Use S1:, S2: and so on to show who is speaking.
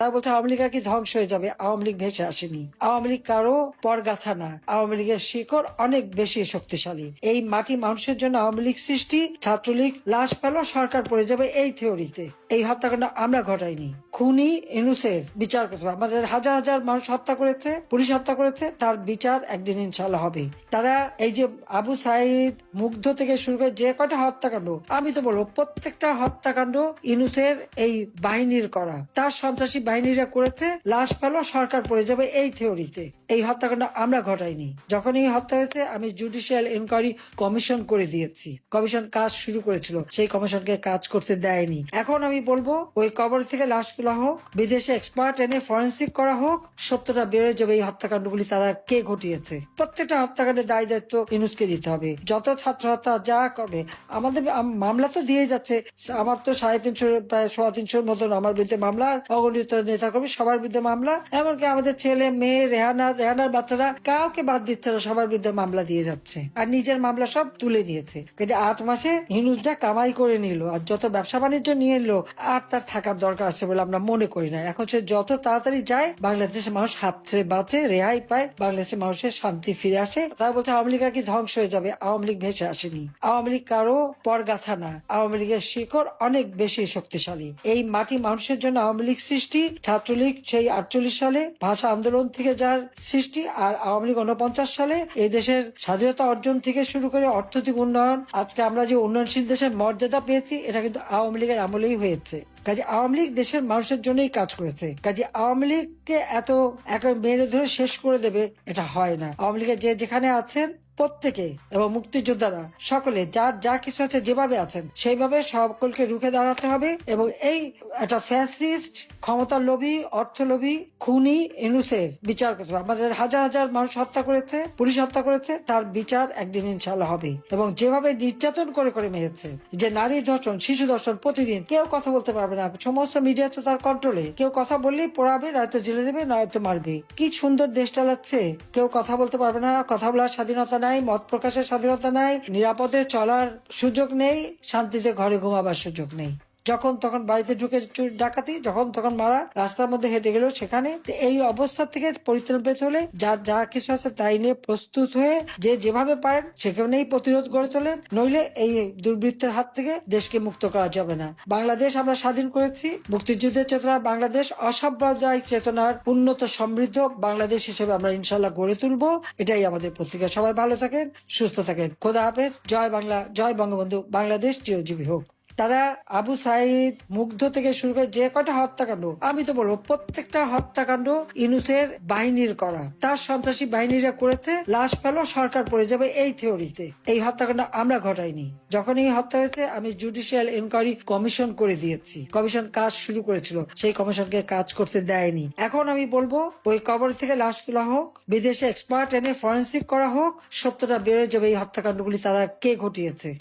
S1: তারা বলছে আওয়ামী লীগ আর কি ধ্বংস হয়ে যাবে, আওয়ামী লীগ ভেসে আসেনি। আওয়ামী লীগ কারো পরগাছা না, আওয়ামী লীগের শিকড় অনেক বেশি শক্তিশালী। এই মাটি মানুষের জন্য আওয়ামী লীগ সৃষ্টি, ছাত্রলীগ লাশ পেল, সরকার পড়ে যাবে এই থিওরিতে। এই হত্যাকাণ্ড আমরা ঘটাইনি। খুনি ইনুসের বিচার করতে হবে। আমাদের হাজার হাজার মানুষ হত্যা করেছে, পুলিশ হত্যা করেছে, তার বিচার একদিন ইনশাল্লাহ হবে। তারা এই যে আবু সাইদ, মুগ্ধ থেকে শুরু করে যে কটা হত্যাকাণ্ড, আমি তো বলবো প্রত্যেকটা হত্যাকাণ্ড ইনুসের এই বাহিনীর করা, তার সন্ত্রাসী বাহিনীরা করেছে, লাশ পেল, সরকার পড়ে যাবে এই থিওরিতে। এই হত্যাকাণ্ড আমরা ঘটাইনি। যখন এই হত্যা হয়েছে আমি জুডিশিয়াল ইনকোয়ারি কমিশন করে দিয়েছি। কমিশন কাজ শুরু করেছিল, সেই কমিশনকে কাজ করতে দেয়নি। এখন আমি বলবো ওই কবর থেকে লাশ তোলা হোক, বিদেশে এক্সপার্ট এনে ফরেন্সিক করা হোক, সত্যটা বেরোয় যাবে এই হত্যাকাণ্ডগুলি তারা কে ঘটিয়েছে। প্রত্যেকটা হত্যাকাণ্ডের দায় দায়িত্ব ইনুসকে দিতে হবে। যত ছাত্র হত্যা যা করবে, আমাদের মামলা তো দিয়ে যাচ্ছে। আমার তো 350 প্রায় 350 মতন আমার বিরুদ্ধে মামলা, অগণিত নেতা কর্মী সবার বিরুদ্ধে মামলা, এমনকি আমাদের ছেলে মেয়ে রেহানার বাচ্চারা কাউকে বাদ দিচ্ছে না, সবার বিরুদ্ধে মামলা দিয়ে যাচ্ছে। আর নিজের মামলা সব তুলে নিয়েছে। কিন্তু 8 মাসে ইনুস যা কামাই করে নিল আর যত ব্যবসা বাণিজ্য নিয়ে এলো, আর তার থাকার দরকার আছে বলে আমরা মনে করি না। এখন সে যত তাড়াতাড়ি যায়, বাংলাদেশের মানুষ হাত ছেড়ে বাঁচে, রেহাই পায়, বাংলাদেশের মানুষের শান্তি ফিরে আসে। তারা বলছে আওয়ামী লীগ আর কি ধ্বংস হয়ে যাবে, আওয়ামী লীগ ভেসে আসেনি। আওয়ামী লীগ কারো পরগাছা না, আওয়ামী লীগের শিকড় অনেক বেশি শক্তিশালী। এই মাটি মানুষের জন্য আওয়ামী লীগ সৃষ্টি, ছাত্রলীগ সেই 48 সালে ভাষা আন্দোলন থেকে যার সৃষ্টি, আর আওয়ামী লীগ 49 সালে এই দেশের স্বাধীনতা অর্জন থেকে শুরু করে অর্থনৈতিক উন্নয়ন, আজকে আমরা যে উন্নয়নশীল দেশের মর্যাদা পেয়েছি, এটা কিন্তু আওয়ামী লীগের আমলেই হয়েছে। কাজে আওয়ামী লীগ দেশের মানুষের জন্যই কাজ করেছে। কাজে আওয়ামী লীগকে এত মেরে ধরে শেষ করে দেবে, এটা হয় না। আওয়ামী লীগের যে যেখানে আছেন প্রত্যেকে এবং মুক্তিযোদ্ধারা সকলে যার যা কিছু আছে যেভাবে আছেন সেইভাবে সকলকে রুখে দাঁড়াতে হবে। এবং এই একটা ফ্যাসিস্ট, ক্ষমতার লোভী, অর্থ লোভী খুনি ইনুসের বিচার করতে হবে। আমাদের হাজার হাজার মানুষ হত্যা করেছে, পুলিশ হত্যা করেছে, তার বিচার একদিন ইনশাল্লাহ হবে। এবং যেভাবে নির্যাতন করে করে মেরেছে, যে নারী ধর্ষণ, শিশু ধর্ষণ, প্রতিদিন কেউ কথা বলতে পারবে না, সমস্ত মিডিয়া তো তার কন্ট্রোলে। কেউ কথা বললেই পোড়াবে, নয়তো জেলে দেবে, নয়তো মারবে। কি সুন্দর দেশ চালাচ্ছে। কেউ কথা বলতে পারবে না, কথা বলার স্বাধীনতা নাই, মত প্রকাশের স্বাধীনতা নাই, নিরাপদে চলার সুযোগ নেই, শান্তিতে ঘরে ঘুমাবার সুযোগ নেই। যখন তখন বাড়িতে ঢুকে ডাকাতি, যখন তখন মারা, রাস্তার মধ্যে হেঁটে গেল সেখানে। এই অবস্থা থেকে পরিত্রাণ পেতে হলে যার যা কিছু আছে তাই নিয়ে প্রস্তুত হয়ে যে যেভাবে পারেন সেখানেই প্রতিরোধ গড়ে তোলেন, নইলে এই দুর্বৃত্তের হাত থেকে দেশকে মুক্ত করা যাবে না। বাংলাদেশ আমরা স্বাধীন করেছি মুক্তিযুদ্ধের চেতনা, বাংলাদেশ অসাম্প্রদায়িক চেতনার উন্নত সমৃদ্ধ বাংলাদেশ হিসেবে আমরা ইনশাল্লাহ গড়ে তুলবো। এটাই আমাদের পত্রিকা। সবাই ভালো থাকেন, সুস্থ থাকেন। খোদা হাফেজ। জয় বাংলা, জয় বঙ্গবন্ধু। বাংলাদেশ চিরজীবী হোক। তারা আবু সাইদ, মুগ্ধ থেকে শুরু করে যে কটা হত্যাকাণ্ড, আমি তো বলবো প্রত্যেকটা হত্যাকাণ্ড ইনুসের বাহিনীর করা, তার সন্ত্রাসী বাহিনীরা করেছে, লাশ পেল, সরকার পড়ে যাবে এই থিওরিতে। এই হত্যাকাণ্ড আমরা ঘটাইনি। যখন এই হত্যা হয়েছে আমি জুডিশিয়াল ইনকোয়ারি কমিশন করে দিয়েছি। কমিশন কাজ শুরু করেছিল, সেই কমিশনকে কাজ করতে দেয়নি। এখন আমি বলবো ওই কবর থেকে লাশ তোলা হোক, বিদেশে এক্সপার্ট এনে ফরেন্সিক করা হোক, সত্যটা বেরোয় যাবে এই হত্যাকাণ্ডগুলি তারা কে ঘটিয়েছে।